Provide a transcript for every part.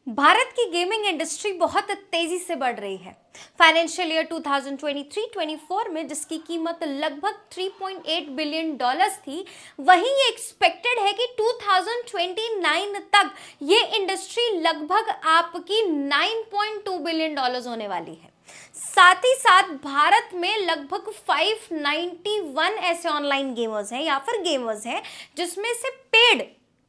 भारत की gaming industry बहुत तेजी से बढ़ रही है। फाइनेंशियल ईयर 2023-24 में जिसकी कीमत लगभग 3.8 बिलियन डॉलर्स थी, वहीं ये एक्सपेक्टेड है कि 2029 तक ये इंडस्ट्री लगभग आपकी 9.2 बिलियन डॉलर्स होने वाली है। साथ ही साथ भारत में लगभग 591 ऐसे ऑनलाइन गेमर्स हैं या फिर गेमर्स हैं जिसमें से पेड,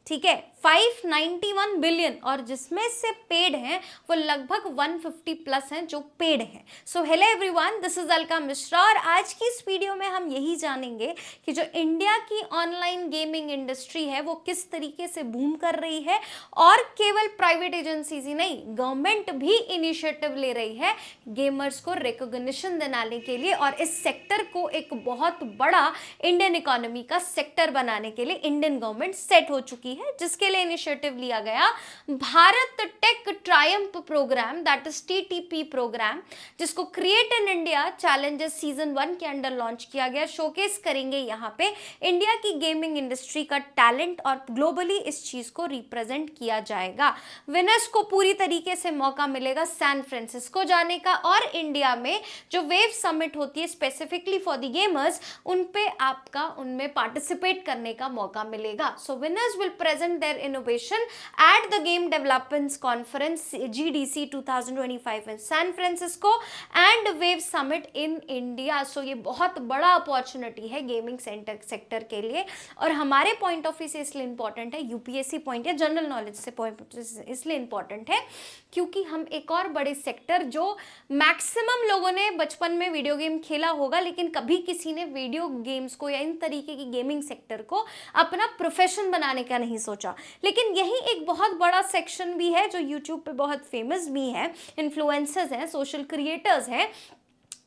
ठीक है, 591 बिलियन, और जिसमें से पेड हैं वो लगभग 150 प्लस हैं जो पेड हैं। So hello everyone, this is Alka Mishra और आज की इस वीडियो में हम यही जानेंगे कि जो इंडिया की ऑनलाइन गेमिंग इंडस्ट्री है वो किस तरीके से बूम कर रही है, और केवल प्राइवेट एजेंसीज ही नहीं, गवर्नमेंट भी इनिशिएटिव ले रही है गेमर्स को रिकॉग्निशन दिलाने के लिए, और इस सेक्टर को एक बहुत बड़ा इंडियन इकोनॉमी का सेक्टर बनाने के लिए इंडियन गवर्नमेंट सेट हो चुकी है, जिसके लिए इनिशिएटिव लिया गया Bharat tech triumph program, that is TTP program, जिसको create in India challenges season 1 के अंडर लॉन्च किया गया। शोकेस करेंगे यहाँ पे इंडिया की गेमिंग इंडस्ट्री का टैलेंट और ग्लोबली इस चीज को रिप्रेजेंट किया जाएगा। विनर्स को पूरी तरीके से मौका मिलेगा सैन फ्रांसिस्को जाने का, और इंडिया में जो वेव समिट होती है स्पेसिफिकली फॉर द गेमर्स, उन पे आपका उनमें पार्टिसिपेट करने का मौका मिलेगा। सो winners will present their innovation at the Game Developers Conference GDC 2025 in San Francisco and Wave Summit in India. So ये बहुत बड़ा अपॉर्चुनिटी है गेमिंग सेक्टर के लिए, और हमारे पॉइंट ऑफ व्यू से इसलिए इंपॉर्टेंट है, यूपीएससी पॉइंट या जनरल नॉलेज से पॉइंट इसलिए इंपॉर्टेंट है क्योंकि हम एक और बड़े सेक्टर, जो मैक्सिमम लोगों ने बचपन में वीडियो गेम खेला होगा लेकिन कभी किसी ने वीडियो गेम्स को या इन तरीके की गेमिंग सेक्टर को अपना प्रोफेशन बनाने का नहीं सोचा, लेकिन यही एक बहुत बड़ा सेक्शन भी है जो यूट्यूब पे बहुत फेमस भी है, इन्फ्लुएंसर्स हैं, सोशल क्रिएटर्स हैं,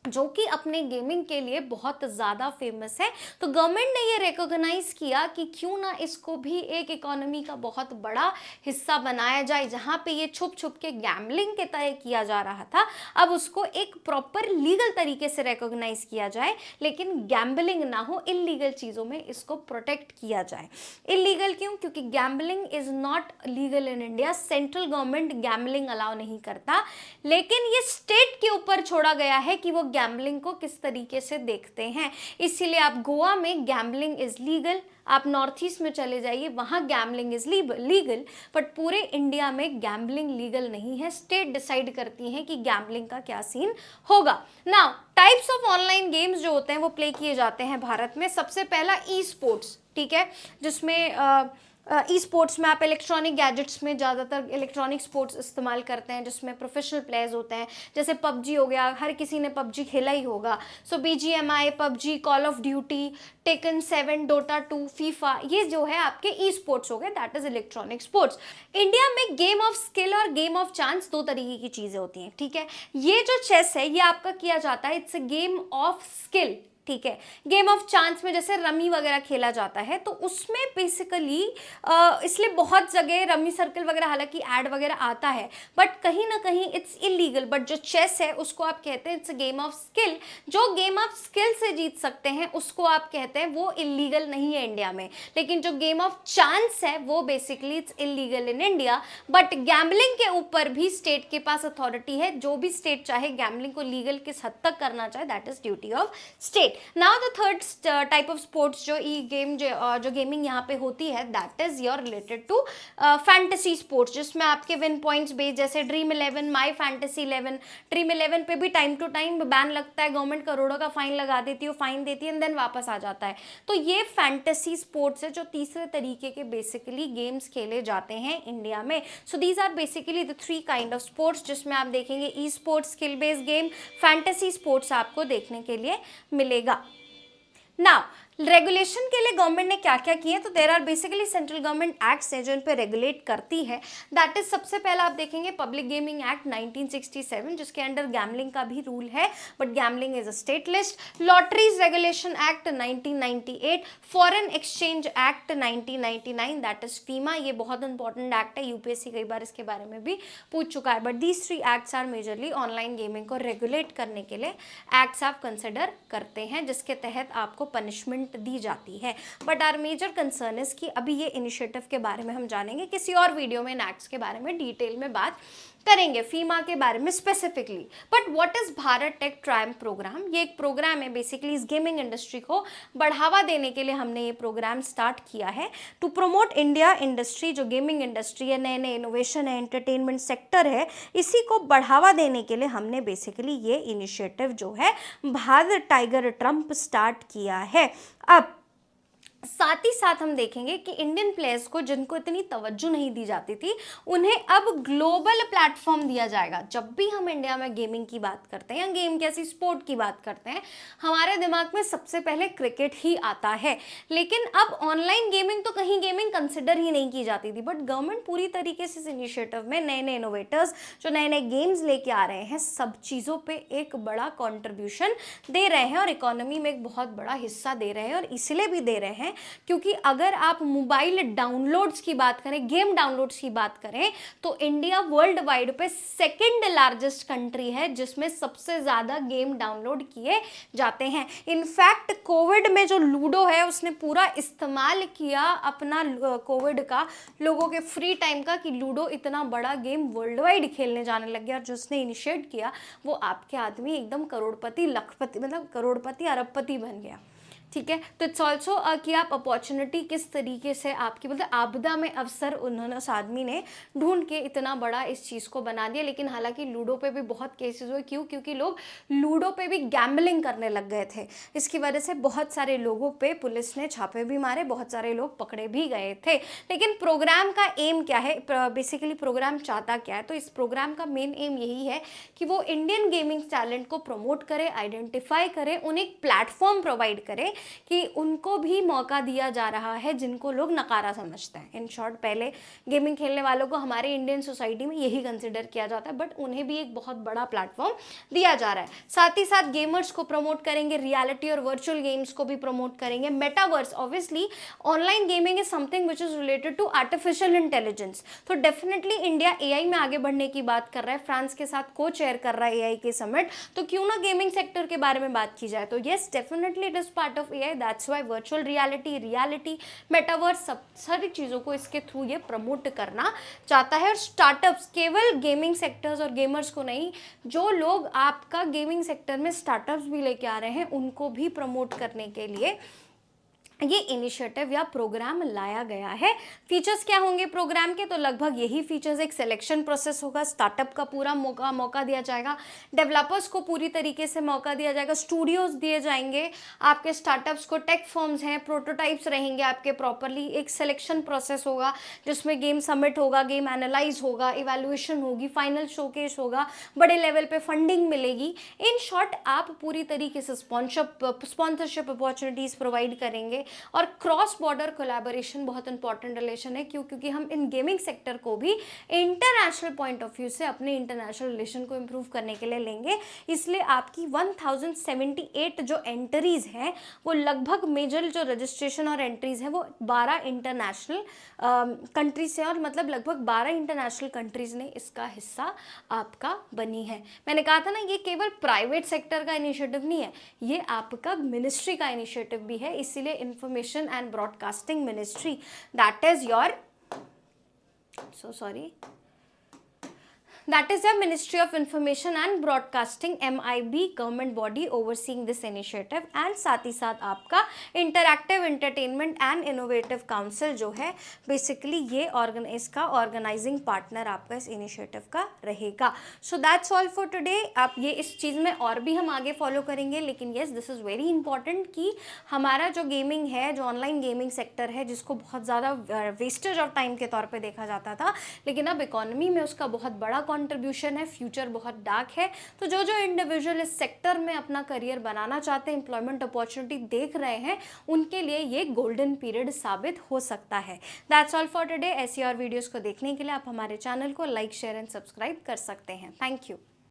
जो कि अपने गेमिंग के लिए बहुत ज़्यादा फेमस है। तो गवर्नमेंट ने ये रिकॉग्नाइज किया कि क्यों ना इसको भी एक इकोनॉमी का बहुत बड़ा हिस्सा बनाया जाए, जहाँ पे ये छुप छुप के गैम्बलिंग के तरह किया जा रहा था, अब उसको एक प्रॉपर लीगल तरीके से रिकॉग्नाइज किया जाए, लेकिन गैम्बलिंग ना हो, इलीगल चीज़ों में इसको प्रोटेक्ट किया जाए। इलीगल क्यों? क्योंकि gambling is not legal in India, central government gambling allow नहीं करता, लेकिन ये स्टेट के ऊपर छोड़ा गया है कि वो गैम्बलिंग को किस तरीके से देखते हैं। इसीलिए आप गोवा में गैम्बलिंग इज लीगल, आप नॉर्थ ईस्ट में चले जाइए वहाँ गैम्बलिंग इज लीगल, बट पूरे इंडिया में गैम्बलिंग लीगल नहीं है। स्टेट डिसाइड करती हैं कि गैम्बलिंग का क्या सीन होगा। Now types of online games जो होते हैं वो प्ले किए जाते हैं भारत में। सबसे पहला ई स्पोर्ट्स, ठीक है, जिसमें ई स्पोर्ट्स में आप इलेक्ट्रॉनिक गैजेट्स में ज़्यादातर इलेक्ट्रॉनिक स्पोर्ट्स इस्तेमाल करते हैं, जिसमें प्रोफेशनल प्लेयर्स होते हैं। जैसे पबजी हो गया, हर किसी ने पबजी खेला ही होगा। सो BGMI, PUBG, Call of Duty, Tekken 7, Dota 2, FIFA, ये जो है आपके ई स्पोर्ट्स हो गए, that is electronic sports. India में गेम ऑफ स्किल और गेम ऑफ चांस दो तरीके की चीज़ें होती हैं, ठीक है। ये जो चेस है ये आपका किया जाता है, it's a game of skill, ठीक है। गेम ऑफ चांस में जैसे रमी वगैरह खेला जाता है, तो उसमें बेसिकली इसलिए बहुत जगह रमी सर्कल वगैरह हालांकि ऐड वगैरह आता है, बट कहीं ना कहीं इट्स इलीगल। बट जो चेस है उसको आप कहते हैं it's a game of skill. जो गेम ऑफ स्किल से जीत सकते हैं उसको आप कहते हैं वो इलीगल नहीं है इंडिया में, लेकिन जो गेम ऑफ चांस है वो basically it's illegal in India. But gambling के ऊपर भी स्टेट के पास अथॉरिटी है, जो भी स्टेट चाहे गैम्बलिंग को लीगल किस हद तक करना चाहे, that is duty of state. Now the third type of sports जो ई गेम जो गेमिंग यहाँ पे होती है, that is your related to fantasy sports, जिसमें आपके विन पॉइंट्स बेस, जैसे ड्रीम 11, माई फैंटेसी 11। ड्रीम 11 पे भी टाइम टू टाइम बैन लगता है, गवर्नमेंट करोड़ों का फाइन लगा देती है, फाइन देती है एंड देन वापस आ जाता है। तो ये फैंटेसी स्पोर्ट्स है जो तीसरे तरीके के बेसिकली गेम्स खेले जाते हैं इंडिया में। So these are basically the 3 kind of sports, जिसमें आप देखेंगे e sports, skill based game, fantasy sports आपको देखने के लिए मिलेगा। नाउ रेगुलेशन के लिए गवर्नमेंट ने क्या क्या किए, तो there are basically central government acts हैं जो इन पे रेगुलेट करती है। दैट इज सबसे पहला आप देखेंगे पब्लिक गेमिंग एक्ट 1967, जिसके अंडर गैम्बलिंग का भी रूल है, but gambling is a state list. Lotteries regulation act 1998, foreign exchange act 1999, that is FEMA. ये बहुत इंपॉर्टेंट एक्ट है, यूपीएससी कई बार इसके बारे में भी पूछ चुका है, but these 3 acts are majorly online gaming को रेगुलेट करने के लिए एक्ट्स आप कंसिडर करते हैं, जिसके तहत आपको पनिशमेंट पेमेंट दी जाती है। But our major concern is कि अभी ये इनिशिएटिव के बारे में हम जानेंगे किसी और वीडियो में, नैक्स के बारे में डिटेल में बात करेंगे, फीमा के बारे में specifically. But what is Bharat tech triumph program? ये एक प्रोग्राम है बेसिकली इस गेमिंग इंडस्ट्री को बढ़ावा देने के लिए हमने ये प्रोग्राम स्टार्ट किया है टू प्रमोट इंडिया इंडस्ट्री। जो गेमिंग इंडस्ट्री है, नए नए इनोवेशन है, एंटरटेनमेंट सेक्टर है, इसी को बढ़ावा देने के लिए हमने बेसिकली ये इनिशिएटिव जो है भारत टाइगर ट्रम्प स्टार्ट किया है। अब साथ ही साथ हम देखेंगे कि इंडियन प्लेयर्स को जिनको इतनी तवज्जो नहीं दी जाती थी, उन्हें अब ग्लोबल प्लेटफॉर्म दिया जाएगा। जब भी हम इंडिया में गेमिंग की बात करते हैं या गेम कैसी स्पोर्ट की बात करते हैं, हमारे दिमाग में सबसे पहले क्रिकेट ही आता है। लेकिन अब ऑनलाइन गेमिंग तो कहीं गेमिंग कंसिडर ही नहीं की जाती थी, बट गवर्नमेंट पूरी तरीके से इस इनिशिएटिव में नए नए इनोवेटर्स जो नए नए गेम्स लेके आ रहे हैं, सब चीज़ों पे एक बड़ा कॉन्ट्रीब्यूशन दे रहे हैं और इकोनॉमी में एक बहुत बड़ा हिस्सा दे रहे हैं। और इसलिए भी दे रहे हैं क्योंकि अगर आप मोबाइल डाउनलोड्स की बात करें, गेम डाउनलोड्स की बात करें, तो इंडिया वर्ल्ड वाइड पे सेकंड लार्जेस्ट कंट्री है जिसमें सबसे ज़्यादा गेम डाउनलोड किए जाते हैं। इनफैक्ट कोविड में जो लूडो है उसने पूरा इस्तेमाल किया अपना कोविड का, लोगों के फ्री टाइम का, कि लूडो इतना बड़ा गेम वर्ल्ड वाइड खेलने जाने लग गया। और जिसने इनिशिएट किया वो आपके आदमी एकदम करोड़पति, लखपति, मतलब करोड़पति अरबपति बन गया। ठीक है, तो इट्स ऑल्सो कि आप अपॉर्चुनिटी किस तरीके से आपकी, मतलब आपदा में अवसर उन्होंने, उस आदमी ने ढूंढ के इतना बड़ा इस चीज़ को बना दिया। लेकिन हालांकि लूडो पे भी बहुत केसेस हुए। क्यों? क्योंकि लोग लूडो पे भी गैम्बलिंग करने लग गए थे। इसकी वजह से बहुत सारे लोगों पे पुलिस ने छापे भी मारे, बहुत सारे लोग पकड़े भी गए थे। लेकिन प्रोग्राम का एम क्या है, बेसिकली प्रोग्राम चाहता क्या है? तो इस प्रोग्राम का मेन एम यही है कि वो इंडियन गेमिंग टैलेंट को प्रमोट करे, आइडेंटिफाई करे, उन्हें एक प्लेटफॉर्म प्रोवाइड करे कि उनको भी मौका दिया जा रहा है जिनको लोग नकारा समझते हैं। इन शॉर्ट, पहले गेमिंग खेलने वालों को हमारे इंडियन सोसाइटी में यही कंसिडर किया जाता है, बट उन्हें भी एक बहुत बड़ा प्लेटफॉर्म दिया जा रहा है। साथ ही साथ गेमर्स को प्रमोट करेंगे, रियलिटी और वर्चुअल गेम्स को भी प्रमोट करेंगे, metaverse. Obviously online gaming is something which is related to artificial intelligence. तो डेफिनेटली इंडिया एआई में आगे बढ़ने की बात कर रहा है, फ्रांस के साथ को चेयर कर रहा है एआई के समिट, तो क्यों ना गेमिंग सेक्टर के बारे में बात की जाए। तो yes, definitely it is part of AI. That's why virtual reality, metaverse, सब सारी चीज़ों को इसके थ्रू ये प्रमोट करना चाहता है। और स्टार्टअप्स, केवल गेमिंग सेक्टर्स और गेमर्स को नहीं, जो लोग आपका गेमिंग सेक्टर में स्टार्टअप्स भी लेके आ रहे हैं, उनको भी प्रमोट करने के लिए ये इनिशिएटिव या प्रोग्राम लाया गया है। फीचर्स क्या होंगे प्रोग्राम के? तो लगभग यही फीचर्स, एक सिलेक्शन प्रोसेस होगा, स्टार्टअप का पूरा मौका दिया जाएगा, डेवलपर्स को पूरी तरीके से मौका दिया जाएगा, स्टूडियोज दिए जाएंगे आपके स्टार्टअप्स को, टेक फर्म्स हैं, प्रोटोटाइप्स रहेंगे आपके प्रॉपरली, एक सिलेक्शन प्रोसेस होगा जिसमें गेम सबमिट होगा, गेम एनालाइज होगा, इवैल्यूएशन होगी, फाइनल शोकेस होगा, बड़े लेवल पे फंडिंग मिलेगी। इन शॉर्ट, आप पूरी तरीके से स्पॉन्सरशिप अपॉर्चुनिटीज़ प्रोवाइड करेंगे। और क्रॉस बॉर्डर कोलैबोरेशन बहुत इंपॉर्टेंट रिलेशन है। क्यों? क्योंकि हम इन गेमिंग सेक्टर को भी इंटरनेशनल पॉइंट ऑफ व्यू से अपने इंटरनेशनल रिलेशन को इंप्रूव करने के लिए लेंगे। इसलिए आपकी 1078 जो एंट्रीज हैं, वो लगभग मेजर जो रजिस्ट्रेशन और एंट्रीज हैं वो 12 इंटरनेशनल कंट्रीज से, और मतलब लगभग 12 इंटरनेशनल कंट्रीज ने इसका हिस्सा आपका बनी है। मैंने कहा था ना, ये केवल प्राइवेट सेक्टर का इनिशिएटिव नहीं है, ये आपका मिनिस्ट्री का इनिशिएटिव भी है। इसीलिए Information and Broadcasting Ministry, that is your, that is the Ministry of Information and Broadcasting, MIB, government body overseeing this initiative. And साथ ही साथ आपका interactive entertainment and innovative council जो है, बेसिकली ये इसका ऑर्गेनाइजिंग पार्टनर आपका इस इनिशिएटिव का रहेगा। So that's all for today. आप ये इस चीज़ में और भी हम आगे फॉलो करेंगे, लेकिन yes, this is very important कि हमारा जो गेमिंग है, जो ऑनलाइन गेमिंग सेक्टर है, जिसको बहुत ज़्यादा वेस्टेज ऑफ टाइम के तौर पर देखा जाता था, लेकिन अब इकोनॉमी में उसका बहुत बड़ा कंट्रीब्यूशन है, फ्यूचर बहुत डार्क है। तो जो जो इंडिविजुअल इस सेक्टर में अपना करियर बनाना चाहते हैं, एम्प्लॉयमेंट अपॉर्चुनिटी देख रहे हैं, उनके लिए ये गोल्डन पीरियड साबित हो सकता है। That's all for today. ऐसी और वीडियोस को देखने के लिए आप हमारे चैनल को लाइक, शेयर एंड सब्सक्राइब कर सकते हैं। Thank you.